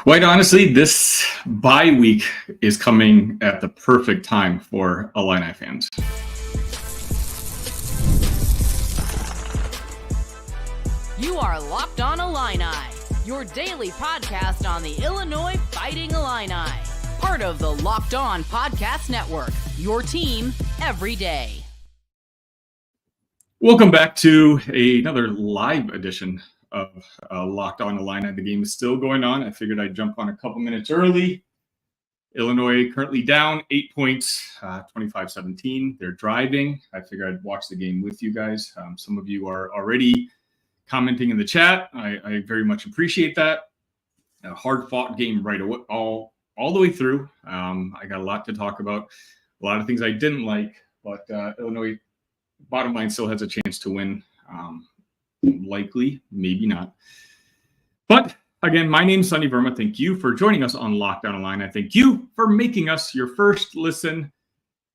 Quite honestly, this bye week is coming at the perfect time for Illini fans. You are Locked On Illini, your daily podcast on the Illinois Fighting Illini. Part of the Locked On Podcast Network, your team every day. Welcome back to another live edition of Locked On Illini. The game is still going on. I figured I'd jump on a couple minutes early. Illinois currently down 8 points, 25-17. They're driving. I figured I'd watch the game with you guys. Some of you are already commenting in the chat. I very much appreciate that. A hard-fought game right away, all the way through. I got a lot to talk about. A lot of things I didn't like, but Illinois, bottom line, still has a chance to win. Likely, maybe not. But again, my name's Sunny Verma. Thank you for joining us on Locked On Illini. Thank you for making us your first listen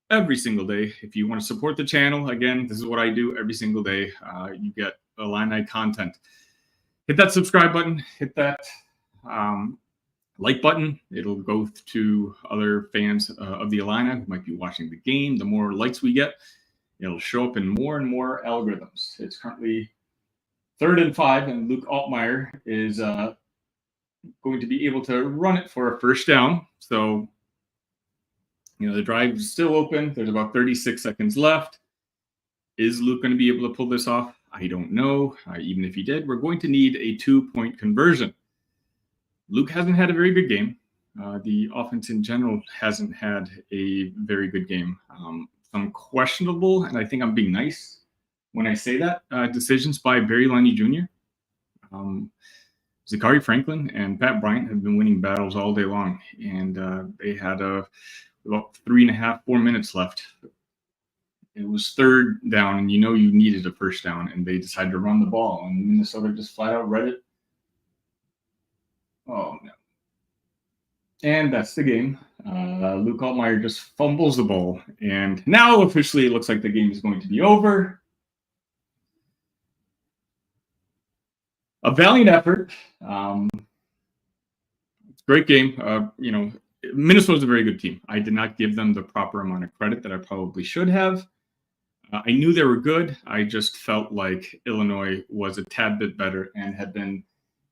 every single day. If you want to support the channel, again, this is what I do every single day. You get Illini content. Hit that subscribe button. Hit that like button. It'll go to other fans of the Illini who might be watching the game. The more likes we get, it'll show up in more and more algorithms. It's currently 3rd and 5, and Luke Altmaier is going to be able to run it for a first down. So, the drive is still open. There's about 36 seconds left. Is Luke going to be able to pull this off? I don't know. Even if he did, we're going to need a 2-point conversion. Luke hasn't had a very good game. The offense in general hasn't had a very good game. Some questionable, and I think I'm being nice when I say that, decisions by Barry Lunny Jr. Zachary Franklin and Pat Bryant have been winning battles all day long, and they had about 3.5, 4 minutes left. It was 3rd down, and you needed a first down, and they decided to run the ball, and Minnesota just flat out read it. Oh, no. And that's the game. Luke Altmaier just fumbles the ball, and now officially it looks like the game is going to be over. A valiant effort. Great game. Minnesota's a very good team. I did not give them the proper amount of credit that I probably should have. I knew they were good. I just felt like Illinois was a tad bit better and had been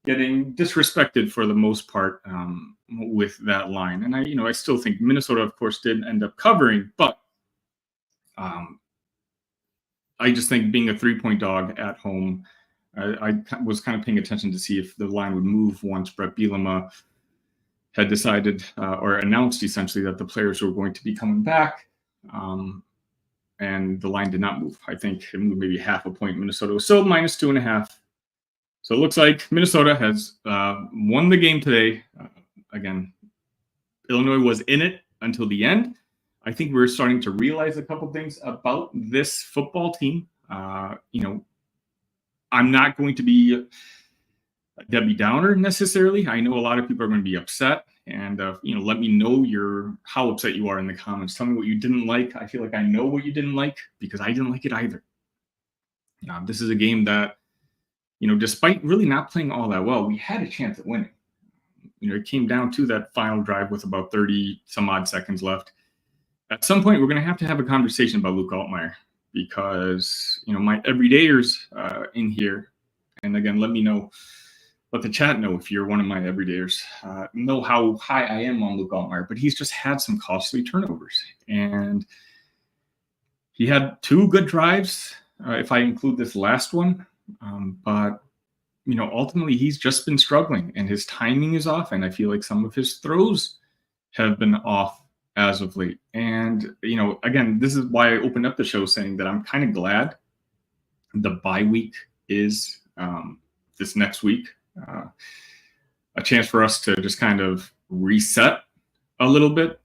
getting disrespected for the most part with that line. And I still think Minnesota, of course, did end up covering, but I just think being a 3-point dog at home, I was kind of paying attention to see if the line would move once Brett Bielema had decided or announced essentially that the players were going to be coming back, and the line did not move. I think it moved maybe half a point. Minnesota was still minus 2.5. So it looks like Minnesota has won the game today. Again, Illinois was in it until the end. I think we're starting to realize a couple things about this football team. I'm not going to be a Debbie Downer necessarily. I know a lot of people are going to be upset, and let me know how upset you are in the comments. Tell me what you didn't like. I feel like I know what you didn't like because I didn't like it either. This is a game that, despite really not playing all that well, we had a chance at winning. It came down to that final drive with about 30 some odd seconds left. At some point, we're going to have a conversation about Luke Altmaier because, my everydayers in here, and again, let the chat know if you're one of my everydayers, know how high I am on Luke Altmaier, but he's just had some costly turnovers. And he had 2 good drives, if I include this last one. But ultimately he's just been struggling and his timing is off. And I feel like some of his throws have been off as of late. And, again, this is why I opened up the show saying that I'm kind of glad the bye week is this next week, a chance for us to just kind of reset a little bit.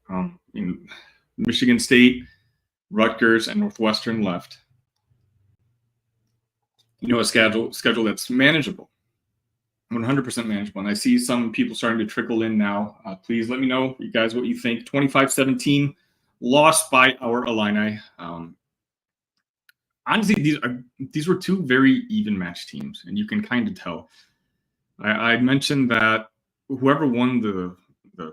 Michigan State, Rutgers, and Northwestern left. A schedule that's manageable, 100% manageable. And I see some people starting to trickle in now. Please let me know, you guys, what you think. 25-17, lost by our Illini. Honestly, these were 2 very even matched teams, and you can kind of tell. I mentioned that whoever won the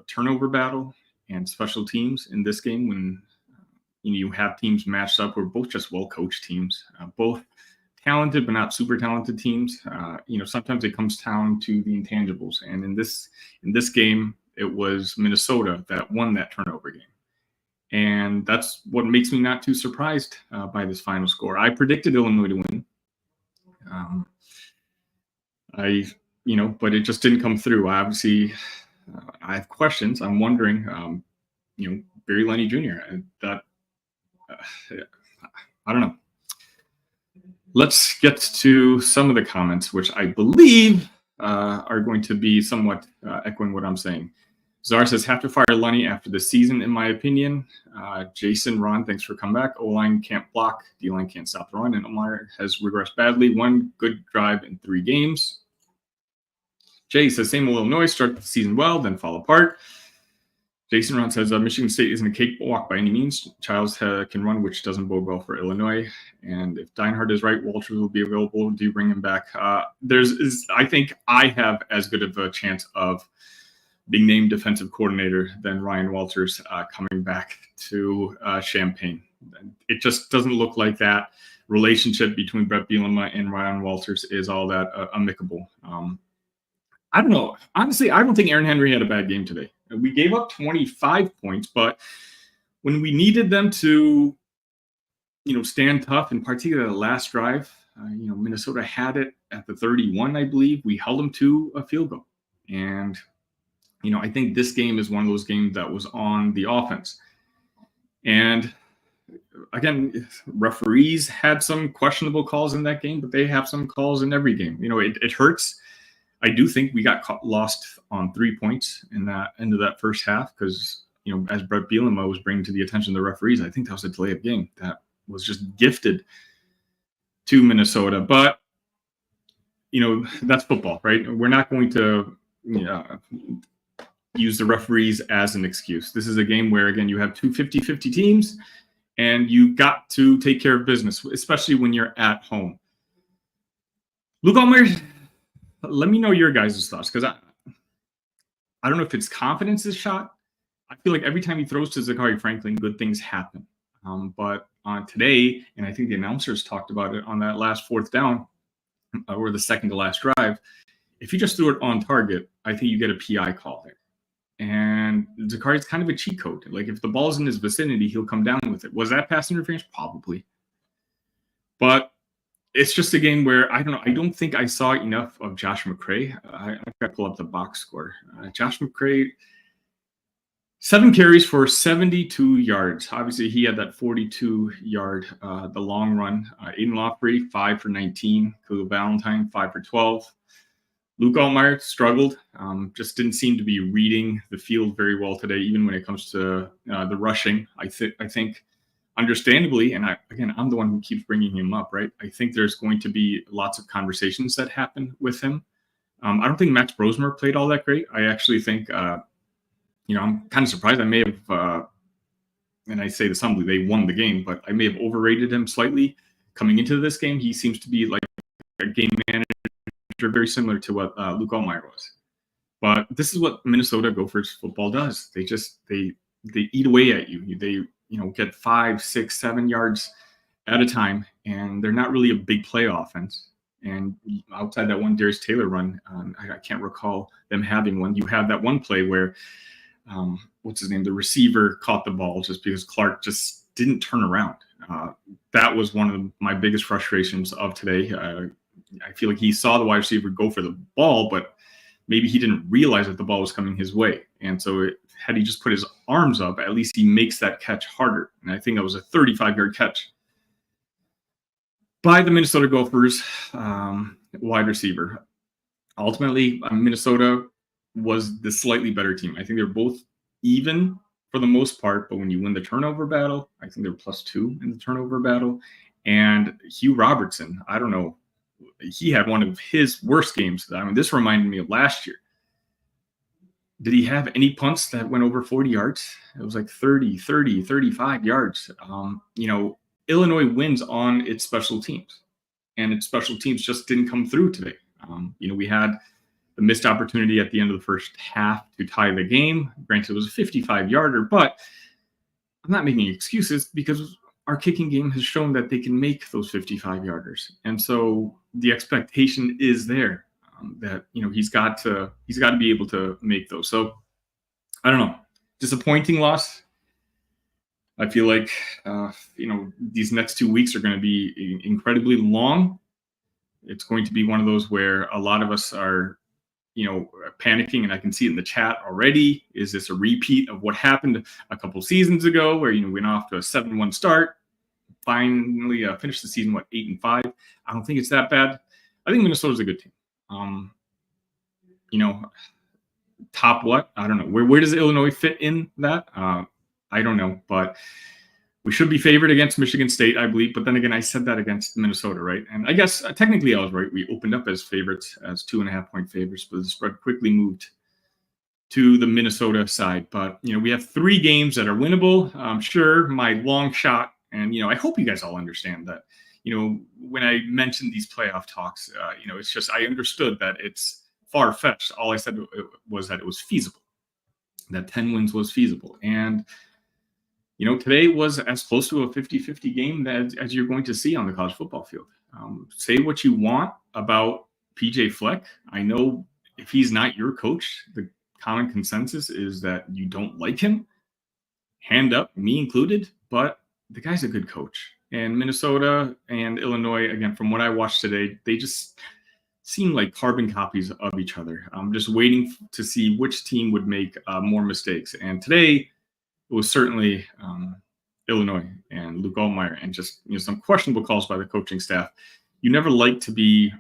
turnover battle and special teams in this game, when you have teams matched up, we're both just well-coached teams, both talented but not super talented teams. Sometimes it comes down to the intangibles, and in this game, it was Minnesota that won that turnover game, and that's what makes me not too surprised by this final score. I predicted Illinois to win. But it just didn't come through. Obviously, I have questions. I'm wondering, Barry Lenny Jr. I don't know. Let's get to some of the comments, which I believe are going to be somewhat echoing what I'm saying. Czar says, have to fire Lenny after the season, in my opinion. Jason, Ron, thanks for coming back. O-line can't block. D-line can't stop the run. And Omar has regressed badly. One good drive in 3 games. Jay says, same old Illinois, start the season well, then fall apart. Jason Ron says, Michigan State isn't a cakewalk by any means. Childs can run, which doesn't bode well for Illinois. And if Deinhardt is right, Walters will be available. Do you bring him back? I think I have as good of a chance of being named defensive coordinator than Ryan Walters coming back to Champaign. It just doesn't look like that relationship between Brett Bielema and Ryan Walters is all that amicable. I don't know. Honestly, I don't think Aaron Henry had a bad game today. We gave up 25 points, but when we needed them to, stand tough, in particular the last drive, Minnesota had it at the 31, I believe. We held them to a field goal. And, I think this game is one of those games that was on the offense. And again, referees had some questionable calls in that game, but they have some calls in every game. It hurts. I do think we got lost on 3 points in that end of that first half because, as Brett Bielema was bringing to the attention of the referees, I think that was a delay of game that was just gifted to Minnesota. But, that's football, right? We're not going to use the referees as an excuse. This is a game where, again, you have two 50-50 teams, and you got to take care of business, especially when you're at home. Luke Altmaier, let me know your guys' thoughts, because I don't know if it's confidence is shot. I feel like every time he throws to Zachary Franklin, good things happen. But on today, and I think the announcers talked about it on that last 4th down, or the second to last drive, if you just threw it on target, I think you get a PI call there. And Zachari's kind of a cheat code. Like, if the ball's in his vicinity, he'll come down with it. Was that pass interference? Probably. But it's just a game where, I don't know, I don't think I saw enough of Josh McCray. I've got to pull up the box score. Josh McCray, 7 carries for 72 yards. Obviously, he had that 42-yard, the long run. Aiden Lofbury, 5 for 19. Khalil Valentine, 5 for 12. Luke Altmaier struggled, just didn't seem to be reading the field very well today, even when it comes to the rushing. I think, understandably, and I'm the one who keeps bringing him up, right? I think there's going to be lots of conversations that happen with him. I don't think Max Brosmer played all that great. I actually think, I'm kind of surprised. I may have, and I say this humbly, they won the game, but I may have overrated him slightly coming into this game. He seems to be like a game manager, very similar to what Luke Altmaier was. But this is what Minnesota Gophers football does. They eat away at you. They get 5, 6, 7 yards at a time, and they're not really a big play offense. And outside that one Darius Taylor run, I can't recall them having one. You have that one play where, what's his name? The receiver caught the ball just because Clark just didn't turn around. That was one of my biggest frustrations of today. I feel like he saw the wide receiver go for the ball, but maybe he didn't realize that the ball was coming his way. And so had he just put his arms up, at least he makes that catch harder. And I think that was a 35-yard catch by the Minnesota Gophers wide receiver. Ultimately, Minnesota was the slightly better team. I think they're both even for the most part, but when you win the turnover battle, I think they're +2 in the turnover battle. And Hugh Robertson, I don't know, he had one of his worst games. I mean, this reminded me of last year. Did he have any punts that went over 40 yards? It was like 30, 35 yards. Illinois wins on its special teams, and its special teams just didn't come through today. We had the missed opportunity at the end of the first half to tie the game. Granted, it was a 55-yarder, but I'm not making excuses because our kicking game has shown that they can make those 55-yarders. And so the expectation is there that, he's got to be able to make those. So I don't know. Disappointing loss. I feel like, these next 2 weeks are going to be incredibly long. It's going to be one of those where a lot of us are, panicking, and I can see it in the chat already. Is this a repeat of what happened a couple seasons ago where, went off to a 7-1 start, finally finished the season, 8-5? I don't think it's that bad. I think Minnesota's a good team. Top what? I don't know. Where does Illinois fit in that? I don't know, but we should be favored against Michigan State, I believe. But then again, I said that against Minnesota, right? And I guess technically I was right. We opened up as favorites, as 2.5-point favorites, but the spread quickly moved to the Minnesota side. But, we have 3 games that are winnable. Sure, my long shot, and, I hope you guys all understand that, when I mentioned these playoff talks, it's just I understood that it's far-fetched. All I said was that it was feasible, that 10 wins was feasible. And today was as close to a 50-50 game as you're going to see on the college football field. Say what you want about PJ Fleck. I know if he's not your coach, the common consensus is that you don't like him. Hand up, me included, but the guy's a good coach. And Minnesota and Illinois, again, from what I watched today, they just seem like carbon copies of each other. I'm just waiting to see which team would make more mistakes. And today, it was certainly Illinois and Luke Altmaier, and just some questionable calls by the coaching staff. You never like to be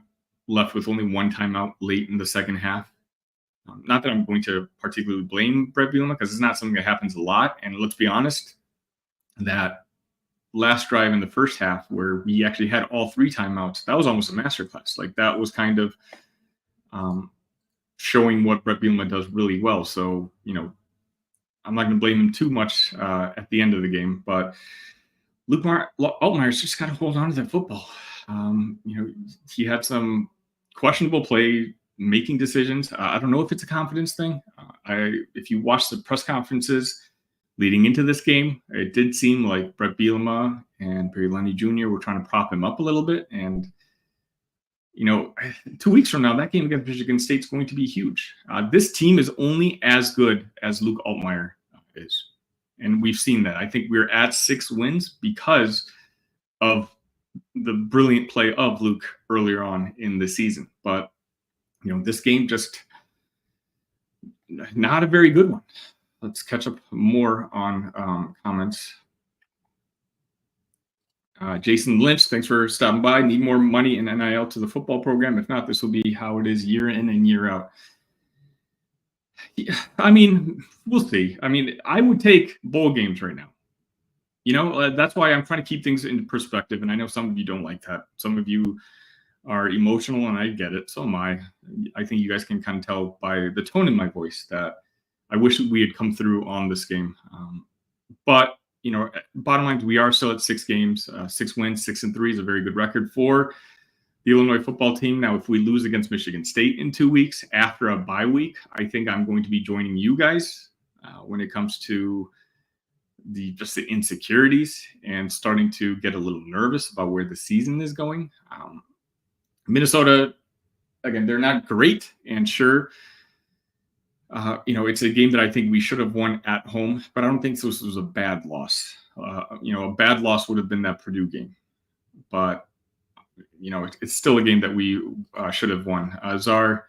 left with only one timeout late in the second half. Not that I'm going to particularly blame Bret Bielema, because it's not something that happens a lot. And let's be honest, that last drive in the first half where we actually had all 3 timeouts, that was almost a masterclass. Like, that was kind of showing what Bret Bielema does really well. So, I'm not going to blame him too much at the end of the game, but Luke Altmaier's just got to hold on to that football. He had some questionable play making decisions. I don't know if it's a confidence thing. If you watch the press conferences leading into this game, it did seem like Bret Bielema and Barry Lenny Jr. were trying to prop him up a little bit. And 2 weeks from now, that game against Michigan State is going to be huge. This team is only as good as Luke Altmaier is. And we've seen that. I think we're at 6 wins because of the brilliant play of Luke earlier on in the season. But, this game just not a very good one. Let's catch up more on comments. Jason Lynch, thanks for stopping by. Need more money in NIL to the football program. If not, this will be how it is year in and year out. Yeah, we'll see. I would take bowl games right now. That's why I'm trying to keep things in perspective. And I know some of you don't like that. Some of you are emotional, and I get it. So am I. I think you guys can kind of tell by the tone in my voice that I wish we had come through on this game. But bottom line, we are still at 6 games, 6 wins, 6-3 is a very good record for the Illinois football team. Now, if we lose against Michigan State in 2 weeks after a bye week, I think I'm going to be joining you guys when it comes to the insecurities and starting to get a little nervous about where the season is going. Minnesota, again, they're not great, and sure, it's a game that I think we should have won at home, but I don't think this was a bad loss. A bad loss would have been that Purdue game, but it's still a game that we should have won. Czar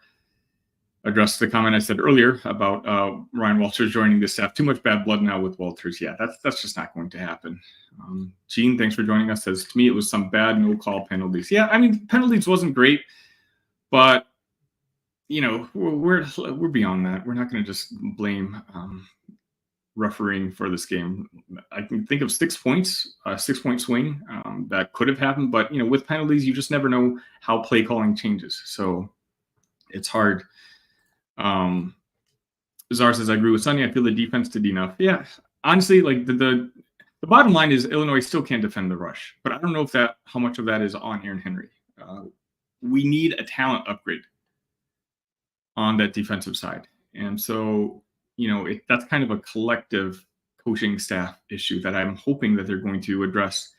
addressed the comment I said earlier about Ryan Walters joining the staff. Too much bad blood now with Walters. Yeah, that's just not going to happen. Gene, thanks for joining us. Says, to me, it was some bad no-call penalties. Yeah, penalties wasn't great, but we're beyond that. We're not going to just blame refereeing for this game. I can think of 6 points, a 6-point swing that could have happened, but with penalties, you just never know how play calling changes. So it's hard. Czar says, I agree with Sunny. I feel the defense did enough. Yeah, honestly, like the bottom line is Illinois still can't defend the rush, but I don't know how much of that is on Aaron Henry. We need a talent upgrade on that defensive side. And so, that's kind of a collective coaching staff issue that I'm hoping that they're going to address,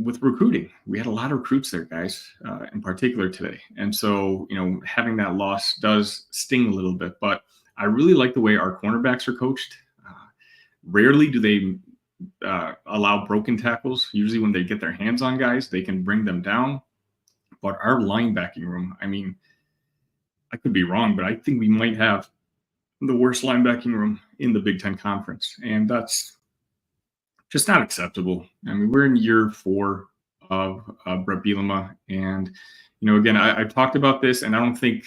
with recruiting. We had a lot of recruits there, guys, in particular today. And so, having that loss does sting a little bit, but I really like the way our cornerbacks are coached. Rarely do they allow broken tackles. Usually when they get their hands on guys, they can bring them down. But our linebacking room, I could be wrong, but I think we might have the worst linebacking room in the Big Ten Conference. And that's just not acceptable. We're in year 4 of Brett Bielema. And, again, I've talked about this, and I don't think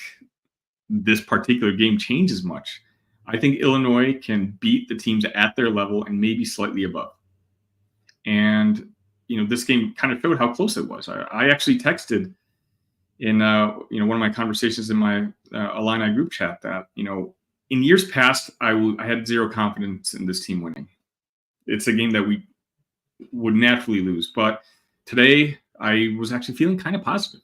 this particular game changes much. I think Illinois can beat the teams at their level and maybe slightly above. And, this game kind of showed how close it was. I actually texted in, one of my conversations in my Illini group chat that, in years past, I had zero confidence in this team winning. It's a game that we would naturally lose. But today, I was actually feeling kind of positive.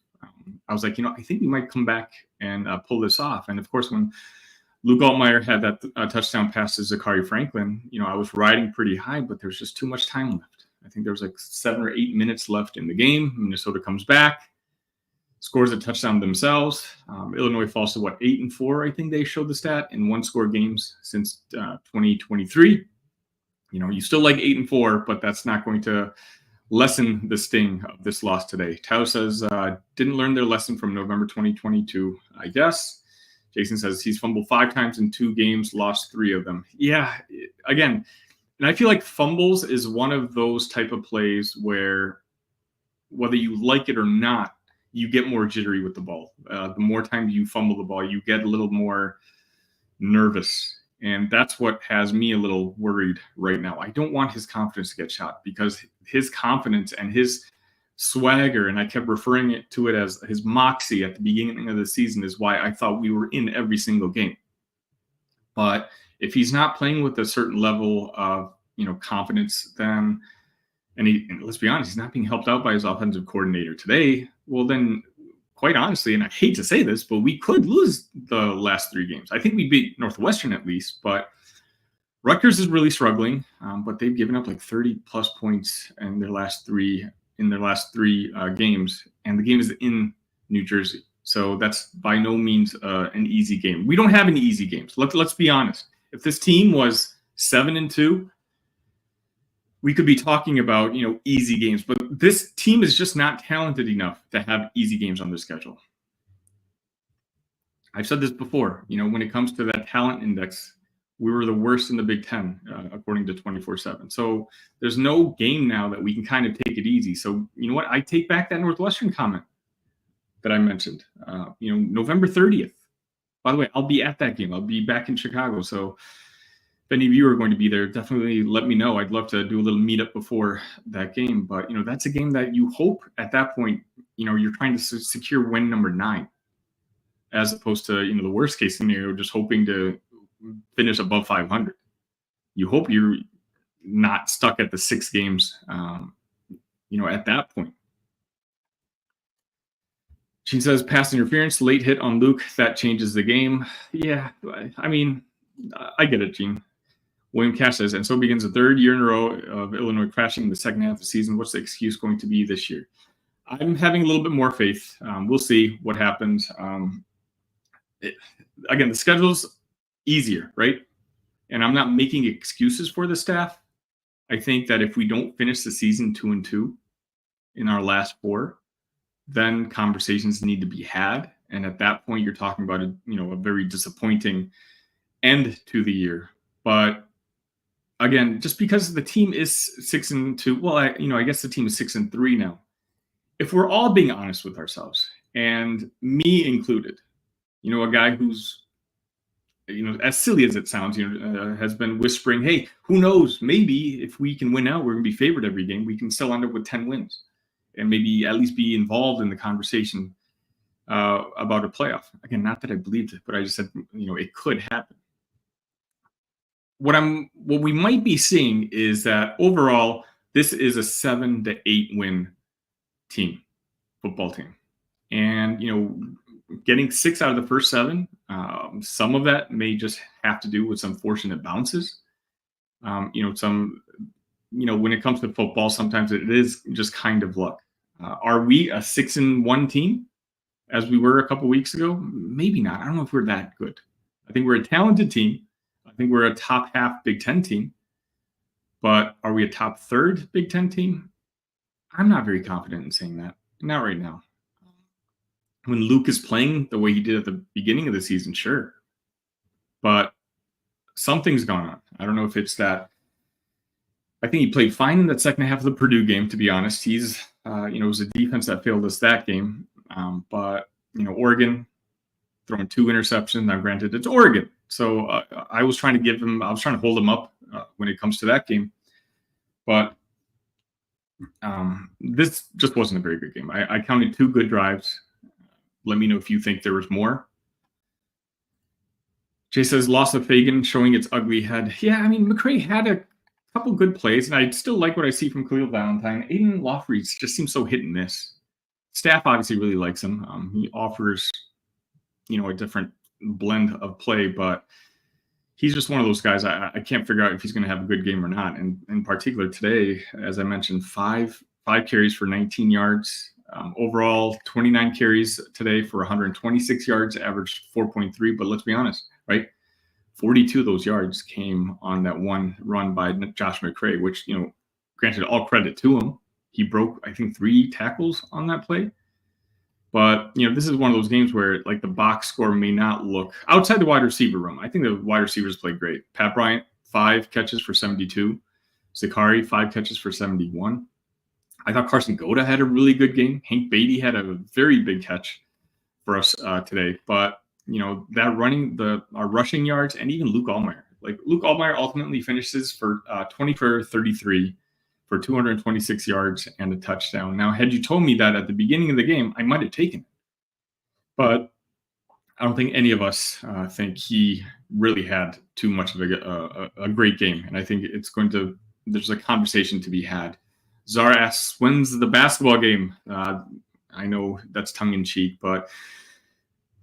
I was like, I think we might come back and pull this off. And, of course, when Luke Altmaier had that touchdown pass to Zachary Franklin, I was riding pretty high, but there's just too much time left. I think there was like 7 or 8 minutes left in the game. Minnesota comes back, scores a touchdown themselves. Illinois falls to 8-4, I think they showed the stat, in one-score games since 2023. You still like 8-4, but that's not going to lessen the sting of this loss today. Tao says, didn't learn their lesson from November 2022, I guess. Jason says he's fumbled 5 times in 2 games, lost 3 of them. Yeah, again, and I feel like fumbles is one of those type of plays where, whether you like it or not, you get more jittery with the ball. The more times you fumble the ball, you get a little more nervous. And that's what has me a little worried right now. I don't want his confidence to get shot, because his confidence and his swagger, and I kept referring to it as his moxie at the beginning of the season, is why I thought we were in every single game. But if he's not playing with a certain level of, confidence, then, and let's be honest, he's not being helped out by his offensive coordinator today, well then, quite honestly, and I hate to say this, but we could lose the last 3 games. I think we beat Northwestern at least, but Rutgers is really struggling. But they've given up like 30+ points in their last 3 games, and the game is in New Jersey. So that's by no means an easy game. We don't have any easy games. Let's be honest. If this team was 7-2, we could be talking about, easy games, but this team is just not talented enough to have easy games on their schedule. I've said this before, when it comes to that talent index, we were the worst in the Big Ten, according to 24/7. So there's no game now that we can kind of take it easy. So, you know what? I take back that Northwestern comment that I mentioned, November 30th. By the way, I'll be at that game. I'll be back in Chicago. So if any of you are going to be there, definitely let me know. I'd love to do a little meetup before that game. But, that's a game that you hope at that point, you're trying to secure win number 9, as opposed to, the worst case scenario, just hoping to finish above 500. You hope you're not stuck at the 6 games, at that point. She says, pass interference, late hit on Luke, that changes the game. Yeah, I get it, Gene. William Cash says, and so begins the 3rd year in a row of Illinois crashing in the second half of the season. What's the excuse going to be this year? I'm having a little bit more faith. We'll see what happens. Again, the schedule's easier, right? And I'm not making excuses for the staff. I think that if we don't finish the season 2-2 in our last 4, then conversations need to be had. And at that point, you're talking about a very disappointing end to the year. But again, just because the team is 6-2, well, I guess the team is 6-3 now. If we're all being honest with ourselves, and me included, a guy who's, as silly as it sounds, has been whispering, hey, who knows? Maybe if we can win out, we're going to be favored every game. We can still end up with 10 wins and maybe at least be involved in the conversation about a playoff. Again, not that I believed it, but I just said, it could happen. What we might be seeing is that overall, this is a 7 to 8 win football team. And, getting 6 out of the first 7. Some of that may just have to do with some fortunate bounces. When it comes to football, sometimes it is just kind of luck. Are we a 6-1 team as we were a couple weeks ago? Maybe not. I don't know if we're that good. I think we're a talented team. I think we're a top half Big Ten team. But are we a top third Big Ten team? I'm not very confident in saying that. Not right now. When Luke is playing the way he did at the beginning of the season, sure. But something's gone on. I don't know if it's that. I think he played fine in that second half of the Purdue game, to be honest. He's, it was a defense that failed us that game. But Oregon throwing 2 interceptions. Now, granted, it's Oregon. So I was trying to hold him up when it comes to that game. But this just wasn't a very good game. I counted 2 good drives. Let me know if you think there was more. Jay says, loss of Fagan showing its ugly head. Yeah, I mean, McCray had a couple good plays, and I still like what I see from Khalil Valentine. Aiden Lawfrey just seems so hit and miss. Staff obviously really likes him. He offers, a different blend of play, but he's just one of those guys. I can't figure out if he's going to have a good game or not. And in particular today, as I mentioned, five carries for 19 yards. Overall, 29 carries today for 126 yards, averaged 4.3. But let's be honest, right? 42 of those yards came on that one run by Josh McCray, which, granted, all credit to him. He broke, I think, 3 tackles on that play. But, this is one of those games where, the box score may not look outside the wide receiver room. I think the wide receivers played great. Pat Bryant, 5 catches for 72. Zakari, 5 catches for 71. I thought Carson Goda had a really good game. Hank Beatty had a very big catch for us today. But, our rushing yards, and even Luke Allmeyer. Luke Allmeyer ultimately finishes for 20 for 33 for 226 yards and a touchdown. Now, had you told me that at the beginning of the game, I might have taken it. But I don't think any of us think he really had too much of a great game. And I think there's a conversation to be had. Zara asks, when's the basketball game? I know that's tongue-in-cheek, but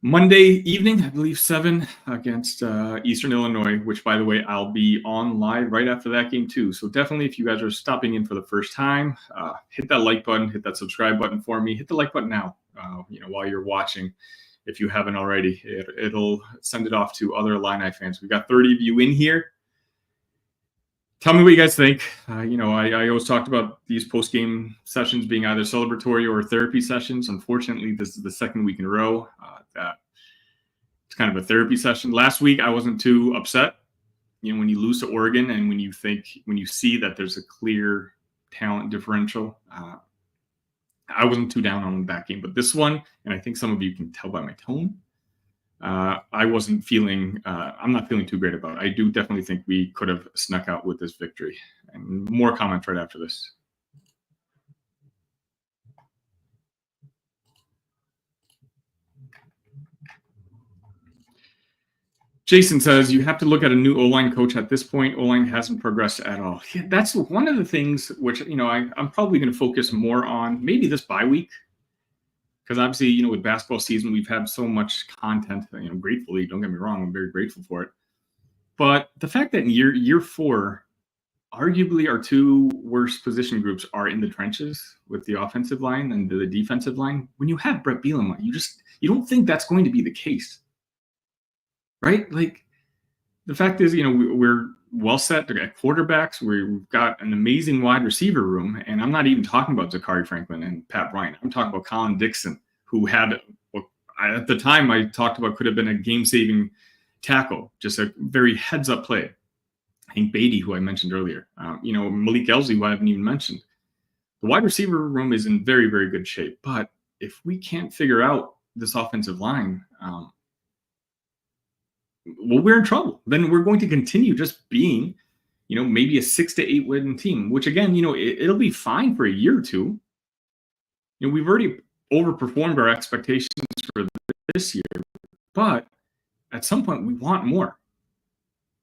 Monday evening, I believe 7 against Eastern Illinois, which, by the way, I'll be on live right after that game too. So definitely, if you guys are stopping in for the first time, hit that like button, hit that subscribe button for me. Hit the like button now, while you're watching. If you haven't already, it'll send it off to other Illini fans. We've got 30 of you in here. Tell me what you guys think. I always talked about these post-game sessions being either celebratory or therapy sessions. Unfortunately, this is the second week in a row that it's kind of a therapy session. Last week, I wasn't too upset. When you lose to Oregon and when you see that there's a clear talent differential, I wasn't too down on that game. But this one, and I think some of you can tell by my tone, I wasn't feeling, I'm not feeling too great about it. I do definitely think we could have snuck out with this victory. And more comments right after this. Jason says, you have to look at a new O-line coach at this point. O-line hasn't progressed at all. Yeah, that's one of the things which, I'm probably going to focus more on maybe this bye week. Because obviously, with basketball season, we've had so much content, gratefully, don't get me wrong, I'm very grateful for it. But the fact that in year 4, arguably our 2 worst position groups are in the trenches with the offensive line and the defensive line. When you have Brett Bielema, you don't think that's going to be the case. Right? The fact is, we're well set at quarterbacks. We've got an amazing wide receiver room. And I'm not even talking about Zakari Franklin and Pat Bryant. I'm talking about Colin Dixon, who had, at the time I talked about, could have been a game-saving tackle, just a very heads-up play. Hank Beatty, who I mentioned earlier. Malik Elzy, who I haven't even mentioned. The wide receiver room is in very, very good shape. But if we can't figure out this offensive line, we're in trouble. Then we're going to continue just being, maybe a 6 to 8 win team, which again, it'll be fine for a year or two. We've already overperformed our expectations for this year, but at some point we want more.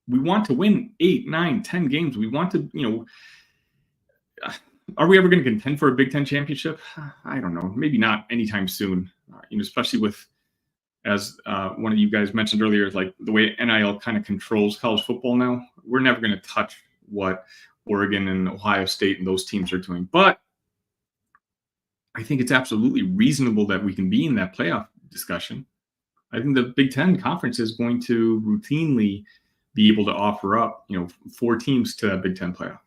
We want to win 8, 9, 10 games. We want to, are we ever going to contend for a Big Ten championship? I don't know. Maybe not anytime soon, especially with as one of you guys mentioned earlier, like the way NIL kind of controls college football now, we're never going to touch what Oregon and Ohio State and those teams are doing. But I think it's absolutely reasonable that we can be in that playoff discussion. I think the Big Ten Conference is going to routinely be able to offer up, 4 teams to that Big Ten playoff.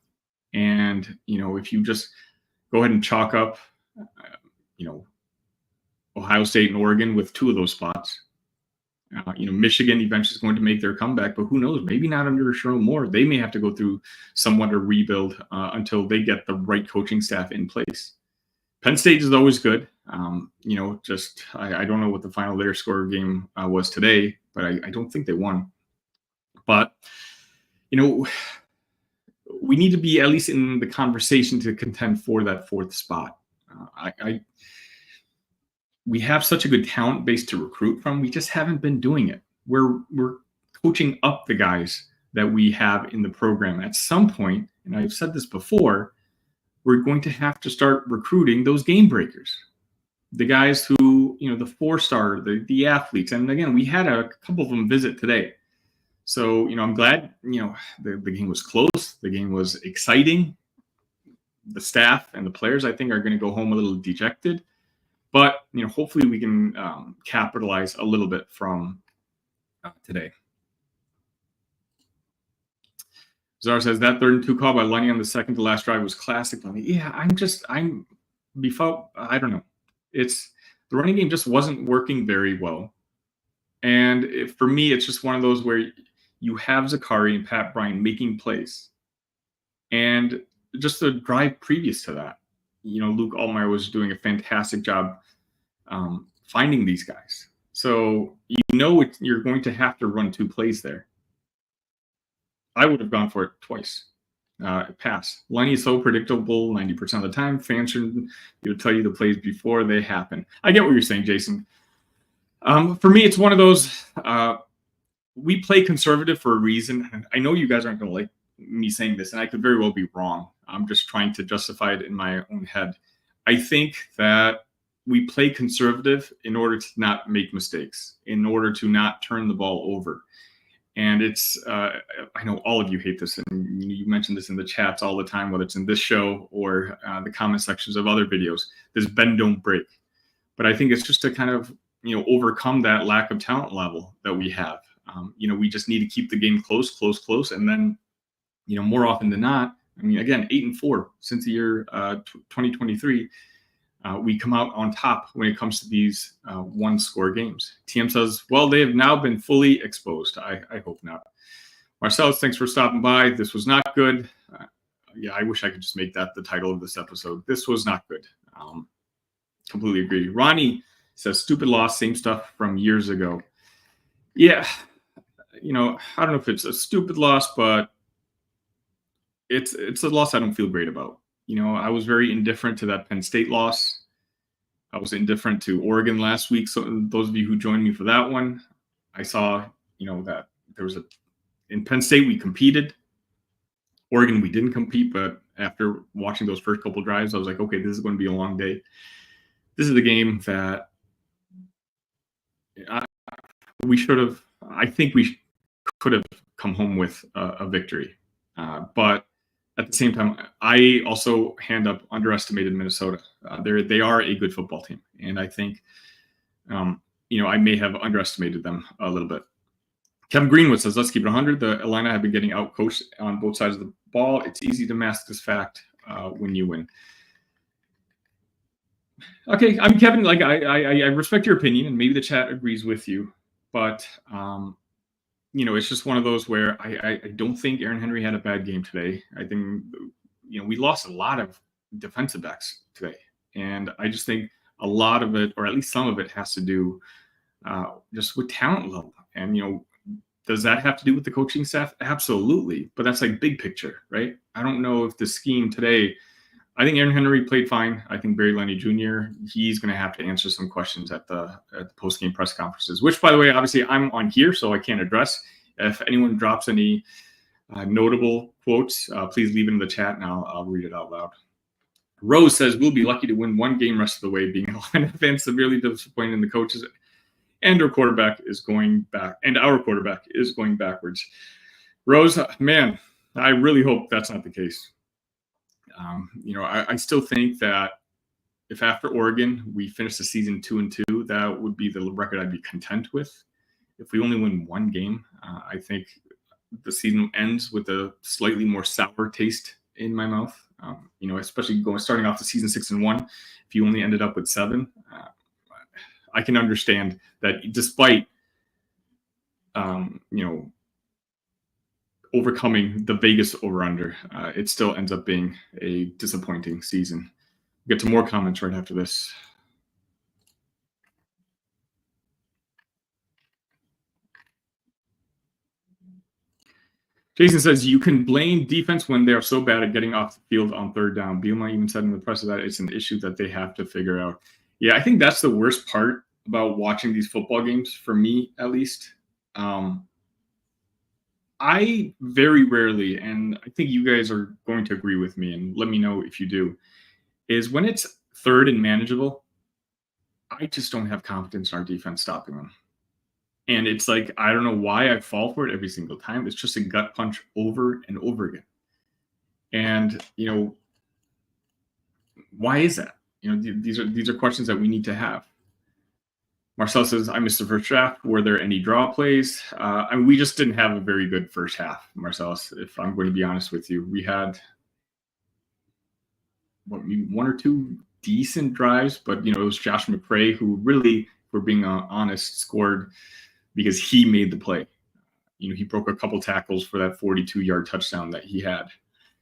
And, if you just go ahead and chalk up, Ohio State and Oregon with 2 of those spots. Michigan eventually is going to make their comeback, but who knows? Maybe not under Sherman Moore. They may have to go through somewhat a rebuild until they get the right coaching staff in place. Penn State is always good. I don't know what the final later score game was today, but I don't think they won. But, we need to be at least in the conversation to contend for that 4th spot. We have such a good talent base to recruit from. We just haven't been doing it. We're coaching up the guys that we have in the program. At some point, and I've said this before, we're going to have to start recruiting those game breakers, the guys who, the 4-star, the athletes. And again, we had a couple of them visit today. So, I'm glad, the game was close. The game was exciting. The staff and the players, I think, are going to go home a little dejected. But, hopefully we can capitalize a little bit from today. Czar says that 3rd and 2 call by Lunny on the second to last drive was classic. Yeah, I don't know. The running game just wasn't working very well. And for me, it's just one of those where you have Zakari and Pat Bryant making plays. And just the drive previous to that, Luke Altmaier was doing a fantastic job finding these guys. So, you're going to have to run 2 plays there. I would have gone for it twice. Pass. Lenny is so predictable 90% of the time. Fans should tell you the plays before they happen. I get what you're saying, Jason. For me, it's one of those, we play conservative for a reason. And I know you guys aren't going to like me saying this, and I could very well be wrong. I'm just trying to justify it in my own head. I think that we play conservative in order to not make mistakes, in order to not turn the ball over. And it's, I know all of you hate this, and you mention this in the chats all the time, whether it's in this show or the comment sections of other videos, this bend, don't break. But I think it's just to kind of, overcome that lack of talent level that we have. We just need to keep the game close. And then, more often than not, again, 8-4 since the year 2023, we come out on top when it comes to these 1-score games. TM says, well, they have now been fully exposed. I hope not. Marcellus, thanks for stopping by. This was not good. I wish I could just make that the title of this episode. This was not good. Completely agree. Ronnie says, stupid loss, same stuff from years ago. Yeah, I don't know if it's a stupid loss, but it's a loss I don't feel great about. I was very indifferent to that Penn State loss. I was indifferent to Oregon last week. So those of you who joined me for that one, I saw, that there was in Penn State, we competed. Oregon, we didn't compete, but after watching those first couple drives, I was like, okay, this is going to be a long day. This is the game that we should have, I think we could have come home with a victory. But at the same time, I also underestimated Minnesota. They are a good football team. And I think, I may have underestimated them a little bit. Kevin Greenwood says, let's keep it 100. The Illini have been getting out-coached on both sides of the ball. It's easy to mask this fact when you win. Okay, I'm Kevin. Like I respect your opinion, and maybe the chat agrees with you. But, it's just one of those where I don't think Aaron Henry had a bad game today. I think, we lost a lot of defensive backs today. And I just think a lot of it, or at least some of it, has to do just with talent level. And, does that have to do with the coaching staff? Absolutely. But that's like big picture, right? I don't know if the scheme today, I think Aaron Henry played fine. I think Barry Lenny Jr., he's going to have to answer some questions at the post-game press conferences, which, by the way, obviously I'm on here, so I can't address. If anyone drops any notable quotes, please leave it in the chat, and I'll read it out loud. Rose says, we'll be lucky to win one game rest of the way, being a Illini fan severely disappointed in the coaches. and our quarterback is going backwards. Rose, man, I really hope that's not the case. I still think that if after Oregon we finish the season 2-2, that would be the record I'd be content with. If we only win one game, I think the season ends with a slightly more sour taste in my mouth. Especially starting off the season 6-1. If you only ended up with 7, I can understand that despite overcoming the Vegas over-under, it still ends up being a disappointing season. We'll get to more comments right after this. Jason says, you can blame defense when they are so bad at getting off the field on third down. Bielema even said in the press that it's an issue that they have to figure out. Yeah, I think that's the worst part about watching these football games, for me at least. I very rarely, and I think you guys are going to agree with me, and let me know if you do, is when it's third and manageable, I just don't have confidence in our defense stopping them. And it's like, I don't know why I fall for it every single time. It's just a gut punch over and over again. And, why is that? These are questions that we need to have. Marcel says, I missed the first half. Were there any draw plays? We just didn't have a very good first half, Marcellus, if I'm going to be honest with you. We had one or two decent drives, but, it was Josh McCray who really, if we're being honest, scored because he made the play. He broke a couple tackles for that 42-yard touchdown that he had.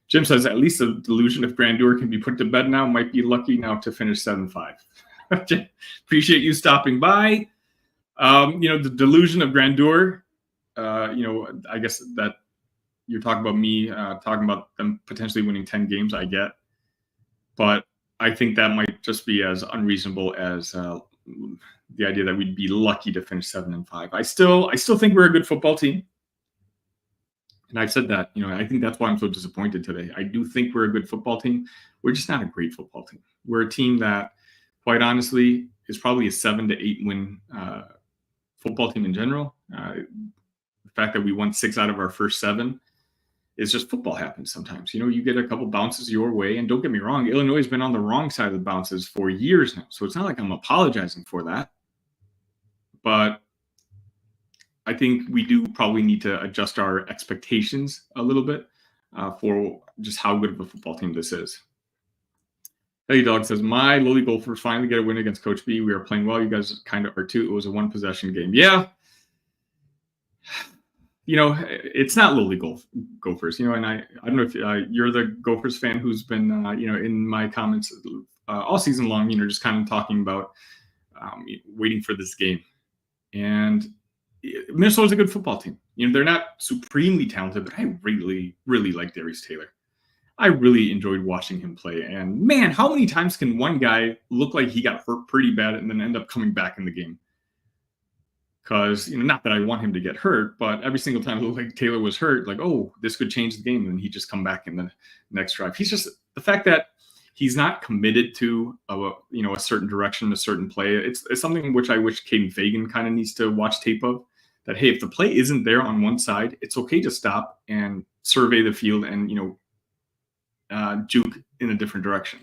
Jim says, at least the delusion of grandeur can be put to bed now. Might be lucky now to finish 7-5. Appreciate you stopping by. The delusion of grandeur, I guess that you're talking about me talking about them potentially winning 10 games, I get. But I think that might just be as unreasonable as the idea that we'd be lucky to finish 7-5. I still think we're a good football team. And I've said that, I think that's why I'm so disappointed today. I do think we're a good football team. We're just not a great football team. We're a team that, quite honestly, is probably a 7 to 8 win football team in general. The fact that we won 6 out of our first 7 is just football happens sometimes. You get a couple bounces your way. And don't get me wrong, Illinois has been on the wrong side of the bounces for years now. So it's not like I'm apologizing for that. But I think we do probably need to adjust our expectations a little bit for just how good of a football team this is. Hey Dog says, my lowly Gophers finally get a win against Coach B. We are playing well. You guys kind of are too. It was a 1-possession game. Yeah. It's not lowly Gophers, and I don't know if you're the Gophers fan who's been, in my comments all season long, just kind of talking about waiting for this game. And Minnesota's a good football team. They're not supremely talented, but I really, really like Darius Taylor. I really enjoyed watching him play. And man, how many times can one guy look like he got hurt pretty bad and then end up coming back in the game? Because, not that I want him to get hurt, but every single time it looked like Taylor was hurt, like, oh, this could change the game. And he just come back in the next drive. He's just, the fact that he's not committed to a certain direction, a certain play. It's something which I wish Caden Fagan kind of needs to watch tape of. That, hey, if the play isn't there on one side, it's okay to stop and survey the field and, juke in a different direction.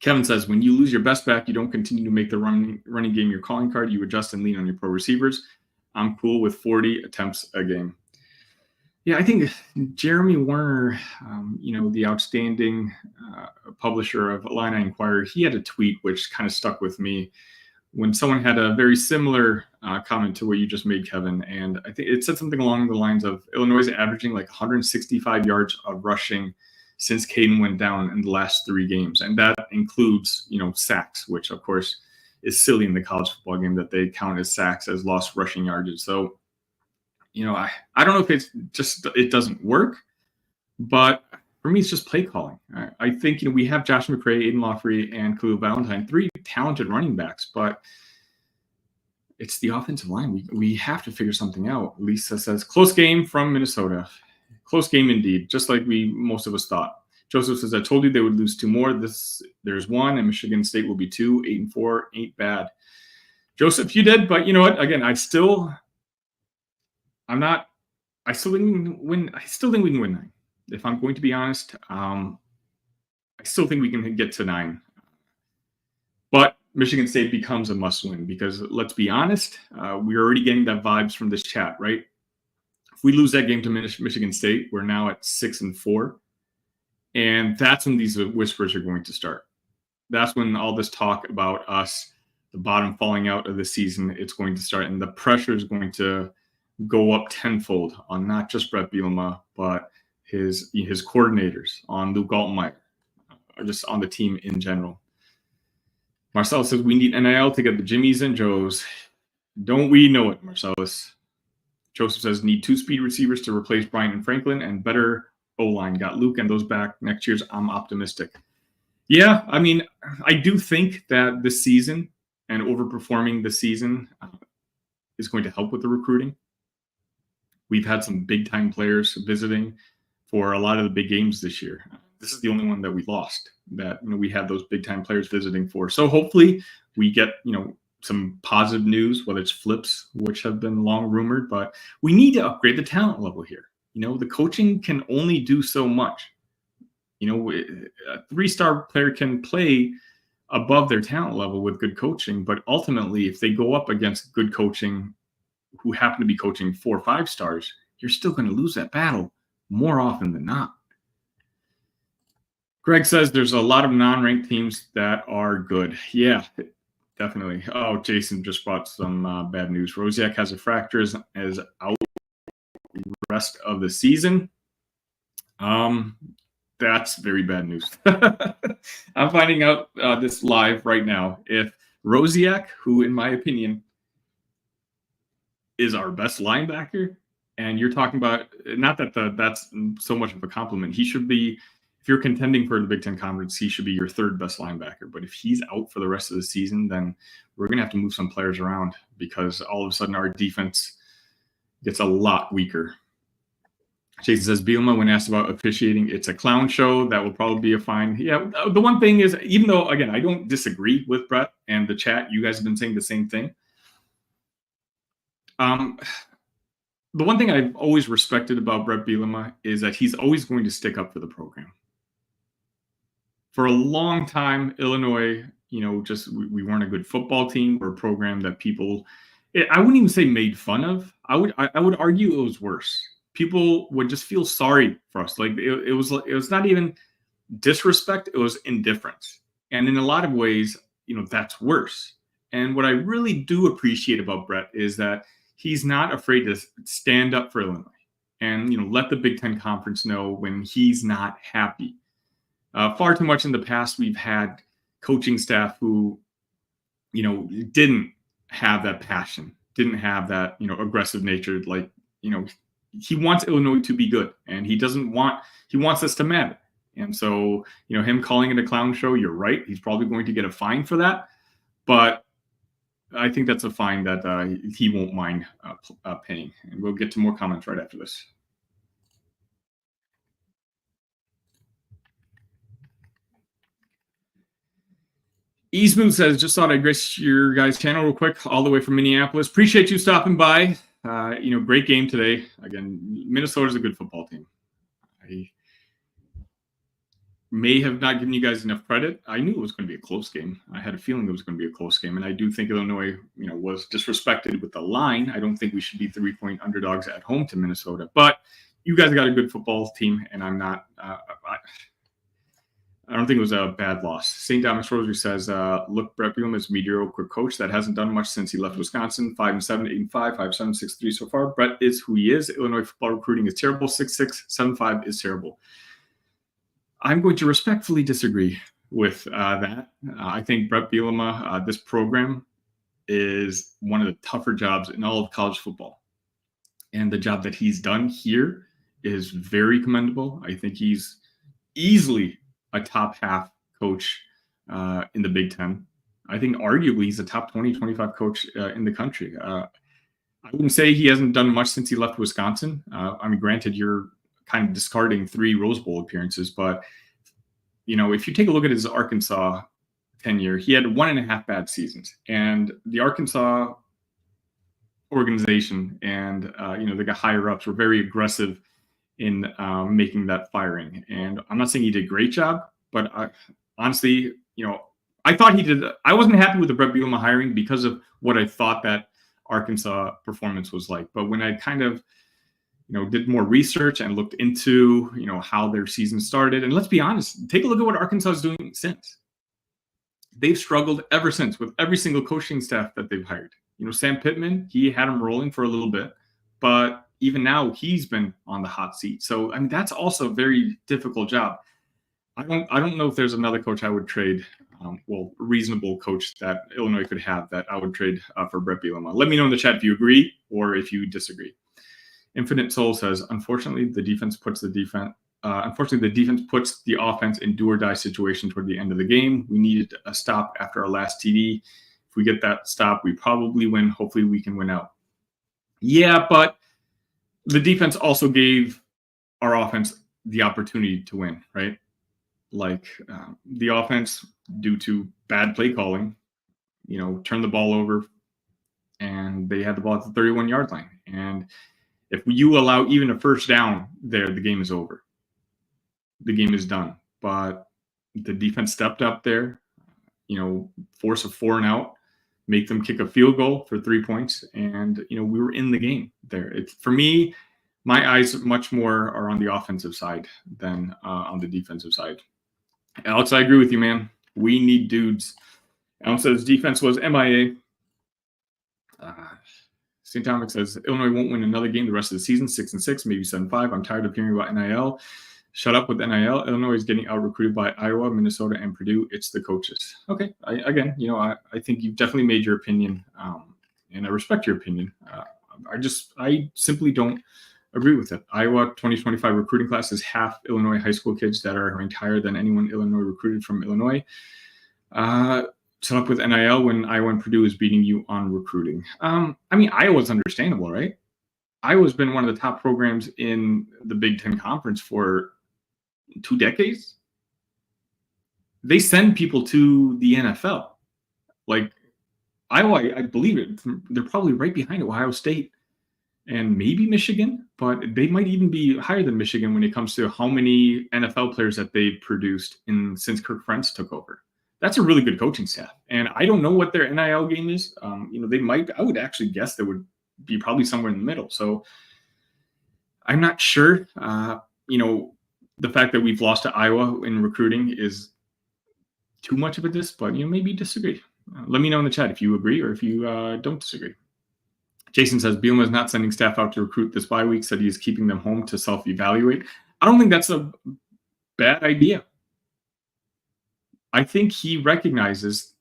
Kevin says, when you lose your best back, you don't continue to make the running game your calling card. You adjust and lean on your pro receivers. I'm cool with 40 attempts a game. Yeah, I think Jeremy Werner, the outstanding publisher of Illini Inquirer, he had a tweet which kind of stuck with me when someone had a very similar comment to what you just made, Kevin. And I think it said something along the lines of Illinois is averaging like 165 yards of rushing since Caden went down in the last 3 games. And that includes, sacks, which of course is silly in the college football game that they count as sacks as lost rushing yardage. So, I don't know if it's just, it doesn't work, but for me, it's just play calling. I think, we have Josh McCray, Aiden Lawfrey, and Khalil Valentine, 3 talented running backs, but it's the offensive line. We have to figure something out. Lisa says, close game from Minnesota. Close game indeed, just like most of us thought. Joseph says, I told you they would lose 2 more. There's 1, and Michigan State will be 2. 8-4 ain't bad. Joseph, you did, but you know what? Again, I still think we can win 9. If I'm going to be honest, I still think we can get to 9. But Michigan State becomes a must-win because let's be honest, we're already getting that vibes from this chat, right? If we lose that game to Michigan State, we're now at 6-4, and that's when these whispers are going to start. That's when all this talk about us, the bottom falling out of the season, it's going to start, and the pressure is going to go up tenfold on not just Brett Bielema, but his coordinators, on Luke Altmaier, just on the team in general. Marcellus says, we need NIL to get the Jimmies and Joes. Don't we know it, Marcellus? Joseph says, need 2 speed receivers to replace Bryant and Franklin and better O-line. Got Luke and those back next year's. I'm optimistic. Yeah, I mean, I do think that this season and overperforming this season is going to help with the recruiting. We've had some big-time players visiting for a lot of the big games this year. This is the only one that we lost that we had those big-time players visiting for. So hopefully we get some positive news, whether it's flips, which have been long rumored, but we need to upgrade the talent level here. The coaching can only do so much. A 3-star player can play above their talent level with good coaching, but ultimately, if they go up against good coaching who happen to be coaching 4 or 5 stars, you're still going to lose that battle more often than not. Greg says there's a lot of non-ranked teams that are good. Yeah, definitely. Oh, Jason just brought some bad news. Rosiak has a fracture, is out the rest of the season. That's very bad news. I'm finding out this live right now. If Rosiak, who in my opinion is our best linebacker, and you're talking about, not that that's so much of a compliment. He should be, if you're contending for the Big Ten Conference, he should be your 3rd best linebacker. But if he's out for the rest of the season, then we're going to have to move some players around because all of a sudden our defense gets a lot weaker. Jason says, Bielema, when asked about officiating, it's a clown show. That will probably be a fine. Yeah, the one thing is, even though, again, I don't disagree with Brett and the chat, you guys have been saying the same thing. The one thing I've always respected about Brett Bielema is that he's always going to stick up for the program. For a long time, Illinois, we weren't a good football team. We're a program that people, I wouldn't even say made fun of. I would argue it was worse. People would just feel sorry for us. Like it was not even disrespect, it was indifference. And in a lot of ways, that's worse. And what I really do appreciate about Brett is that he's not afraid to stand up for Illinois and, let the Big Ten Conference know when he's not happy. Far too much in the past, we've had coaching staff who, didn't have that passion, didn't have that, aggressive nature. Like, he wants Illinois to be good, and he wants us to matter. And so, him calling it a clown show, you're right. He's probably going to get a fine for that. But I think that's a fine that he won't mind paying. And we'll get to more comments right after this. Eastman says, just thought I'd grace your guys' channel real quick, all the way from Minneapolis. Appreciate you stopping by. Great game today. Again, Minnesota's a good football team. I may have not given you guys enough credit. I knew it was going to be a close game. I had a feeling it was going to be a close game. And I do think Illinois, was disrespected with the line. I don't think we should be 3-point underdogs at home to Minnesota. But you guys got a good football team, and I'm not I don't think it was a bad loss. St. Thomas Rosary says, look, Brett Bielema is a mediocre coach that hasn't done much since he left Wisconsin. 5-7, 8-5, 5-7, 6-3 so far. Brett is who he is. Illinois football recruiting is terrible. 6-6, 7-5 is terrible. I'm going to respectfully disagree with that. I think Brett Bielema, this program is one of the tougher jobs in all of college football. And the job that he's done here is very commendable. I think he's easily a top half coach in the Big Ten. I think arguably he's a top 20, 25 coach in the country. I wouldn't say he hasn't done much since he left Wisconsin. Granted, you're kind of discarding 3 Rose Bowl appearances, but if you take a look at his Arkansas tenure, he had 1.5 bad seasons, and the Arkansas organization and the higher ups were very aggressive in making that firing. And I'm not saying he did a great job, but honestly, I thought he did. I wasn't happy with the Bret Bielema hiring because of what I thought that Arkansas performance was like. But when I kind of did more research and looked into how their season started, and let's be honest, take a look at what Arkansas is doing since. They've struggled ever since with every single coaching staff that they've hired. Sam Pittman, he had them rolling for a little bit, but even now he's been on the hot seat. So I mean, that's also a very difficult job. I don't know if there's another coach I would trade. Reasonable coach that Illinois could have that I would trade for Bret Bielema. Let me know in the chat if you agree or if you disagree. Infinite Soul says, unfortunately, the defense puts the offense in do-or-die situation toward the end of the game. We needed a stop after our last TD. If we get that stop, we probably win. Hopefully, we can win out. Yeah, but the defense also gave our offense the opportunity to win, right? Like the offense, due to bad play calling, turned the ball over, and they had the ball at the 31-yard line. And if you allow even a first down there, the game is over. The game is done. But the defense stepped up there, force a 4-and-out, make them kick a field goal for 3 points, and we were in the game there. For me, my eyes much more are on the offensive side than on the defensive side. Alex, I agree with you, man. We need dudes. Alan says defense was MIA. St. Dominic says Illinois won't win another game the rest of the season, 6-6, maybe 7-5. I'm tired of hearing about NIL. Shut up with NIL. Illinois is getting out-recruited by Iowa, Minnesota, and Purdue. It's the coaches. Okay. I think you've definitely made your opinion, and I respect your opinion. I simply don't agree with it. Iowa 2025 recruiting class is half Illinois high school kids that are ranked higher than anyone Illinois recruited from Illinois. Shut up with NIL when Iowa and Purdue is beating you on recruiting. Iowa's understandable, right? Iowa's been one of the top programs in the Big Ten Conference for 2 decades. They send people to the NFL. Like Iowa, I believe it. They're probably right behind Ohio State and maybe Michigan, but they might even be higher than Michigan when it comes to how many NFL players that they've produced since Kirk Ferentz took over. That's a really good coaching staff. And I don't know what their NIL game is. They might, I would actually guess there would be probably somewhere in the middle. So I'm not sure. The fact that we've lost to Iowa in recruiting is too much of a diss, but maybe you disagree. Let me know in the chat if you agree or if you don't disagree. Jason says Bielema is not sending staff out to recruit this bye week, said he is keeping them home to self-evaluate. I don't think that's a bad idea. I think he recognizes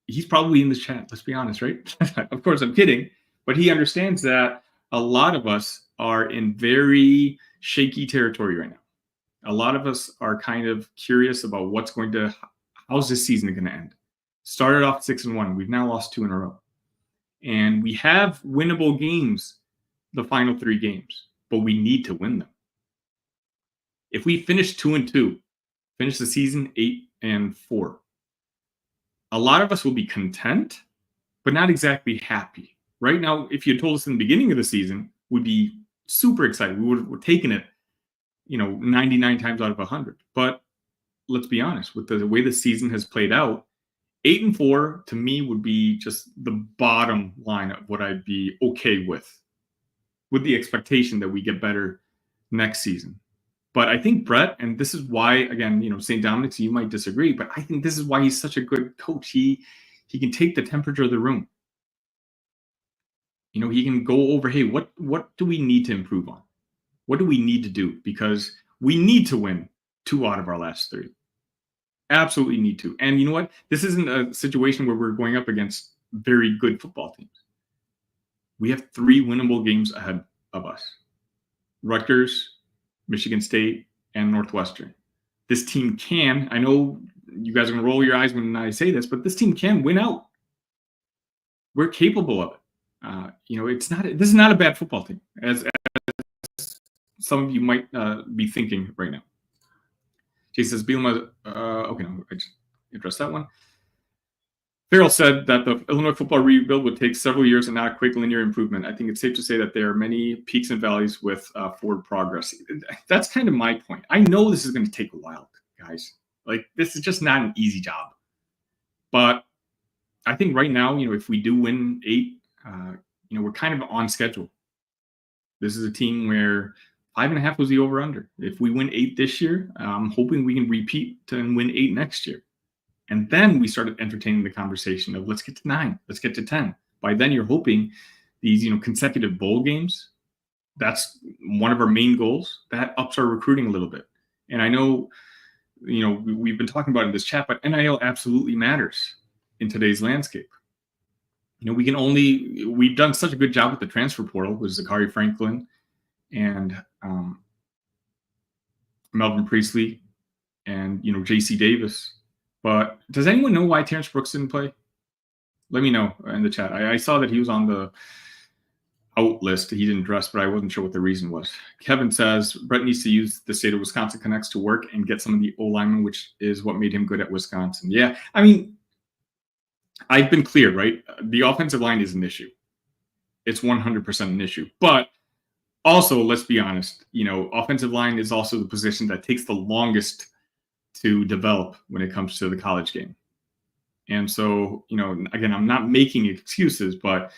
he's probably in the chat. Let's be honest, right? Of course, I'm kidding, but he understands that a lot of us are in very shaky territory right now. A lot of us are kind of curious about how's this season going to end? Started off 6-1. We've now lost 2 in a row. And we have winnable games, the final 3 games, but we need to win them. If we finish 2-2, finish the season 8-4, a lot of us will be content, but not exactly happy. Right now, if you had told us in the beginning of the season, we'd be super excited. We would have taken it, 99 times out of 100. But let's be honest, with the way the season has played out, 8-4 to me would be just the bottom line of what I'd be okay with the expectation that we get better next season. But I think Bret, and this is why, again, St. Dominic's, you might disagree, but I think this is why he's such a good coach. He can take the temperature of the room. He can go over, hey, what do we need to improve on? What do we need to do? Because we need to win 2 out of our last 3. Absolutely need to. And you know what? This isn't a situation where we're going up against very good football teams. We have 3 winnable games ahead of us. Rutgers, Michigan State, and Northwestern. This team can, I know you guys are going to roll your eyes when I say this, but this team can win out. We're capable of it. This is not a bad football team, as some of you might be thinking right now. Jay says, Bielema, address that one. Farrell said that the Illinois football rebuild would take several years and not a quick linear improvement. I think it's safe to say that there are many peaks and valleys with forward progress. That's kind of my point. I know this is going to take a while, guys. Like, this is just not an easy job. But I think right now, if we do win 8, we're kind of on schedule. This is a team where 5.5 was the over-under. If we win 8 this year, I'm hoping we can repeat and win 8 next year. And then we started entertaining the conversation of let's get to 9, let's get to 10. By then, you're hoping these, consecutive bowl games, that's one of our main goals. That ups our recruiting a little bit. And I know, we've been talking about in this chat, but NIL absolutely matters in today's landscape. We've done such a good job with the transfer portal with Zachary Franklin and Melvin Priestley and, J.C. Davis. But does anyone know why Terrence Brooks didn't play? Let me know in the chat. I saw that he was on the out list. He didn't dress, but I wasn't sure what the reason was. Kevin says Brett needs to use the state of Wisconsin Connects to work and get some of the O-linemen, which is what made him good at Wisconsin. Yeah, I've been clear, right? The offensive line is an issue. It's 100% an issue. But also, let's be honest, offensive line is also the position that takes the longest to develop when it comes to the college game. And so, again, I'm not making excuses, but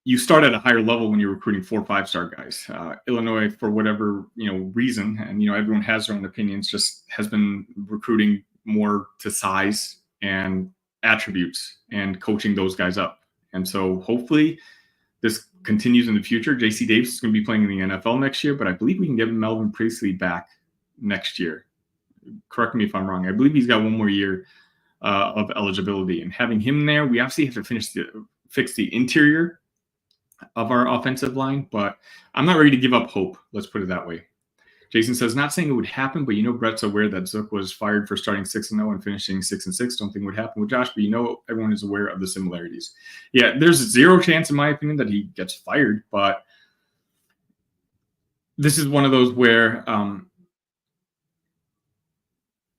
you start at a higher level when you're recruiting 4 or 5-star guys. Illinois, for whatever, reason, and, everyone has their own opinions, just has been recruiting more to size and attributes and coaching those guys up. And so hopefully this continues in the future. J.C. Davis is going to be playing in the NFL next year, but I believe we can get Melvin Priestley back next year. Correct me if I'm wrong. I believe he's got one more year of eligibility, and having him there, we obviously have to fix the interior of our offensive line, but I'm not ready to give up hope. Let's put it that way. Jason says, not saying it would happen, but Brett's aware that Zook was fired for starting 6-0 and finishing 6-6. Don't think it would happen with Josh, but everyone is aware of the similarities. Yeah, there's zero chance, in my opinion, that he gets fired, but this is one of those where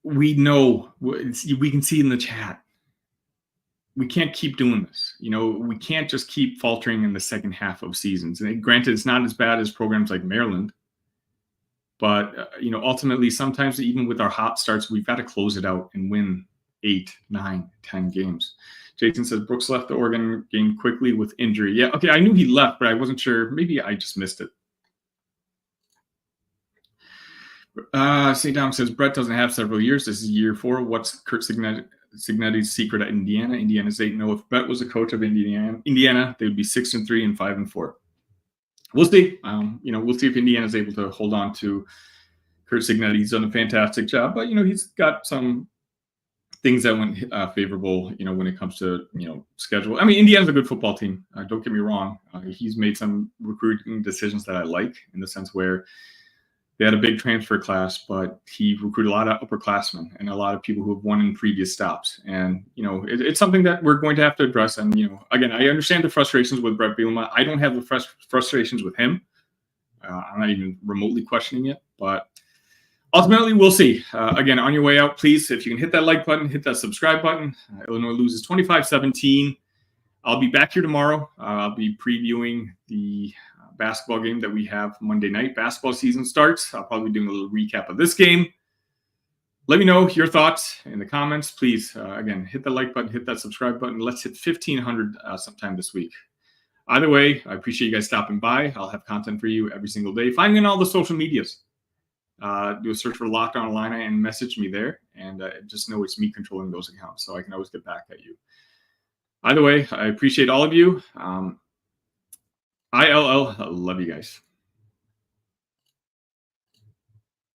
we know, we can see in the chat, we can't keep doing this. We can't just keep faltering in the second half of seasons. And granted, it's not as bad as programs like Maryland, but ultimately, sometimes even with our hot starts, we've got to close it out and win 8, 9, 10 games. Jason says Brooks left the Oregon game quickly with injury. Yeah, okay, I knew he left, but I wasn't sure. Maybe I just missed it. St. Dom says Brett doesn't have several years. This is year 4. What's Kurt Cignetti's secret at Indiana? Indiana's 8-0. If Brett was a coach of Indiana, they would be 6-3 and 5-4. We'll see. We'll see if Indiana's able to hold on to Kurt Cignetti. He's done a fantastic job, but he's got some things that went favorable. When it comes to schedule. Indiana's a good football team. Don't get me wrong. He's made some recruiting decisions that I like, in the sense where they had a big transfer class, but he recruited a lot of upperclassmen and a lot of people who have won in previous stops. And, it's something that we're going to have to address. And, again, I understand the frustrations with Brett Bielema. I don't have the frustrations with him. I'm not even remotely questioning it, but ultimately we'll see. Again, on your way out, please, if you can hit that like button, hit that subscribe button. Illinois loses 25-17. I'll be back here tomorrow. I'll be previewing the basketball game that we have Monday night. Basketball season starts. I'll probably be doing a little recap of this game. Let me know your thoughts in the comments. Please, again, hit the like button, hit that subscribe button. Let's hit 1,500 sometime this week. Either way, I appreciate you guys stopping by. I'll have content for you every single day. Find me on all the social medias. Do a search for Locked On Illini and message me there. And just know it's me controlling those accounts, so I can always get back at you. Either way, I appreciate all of you. ILL, love you guys.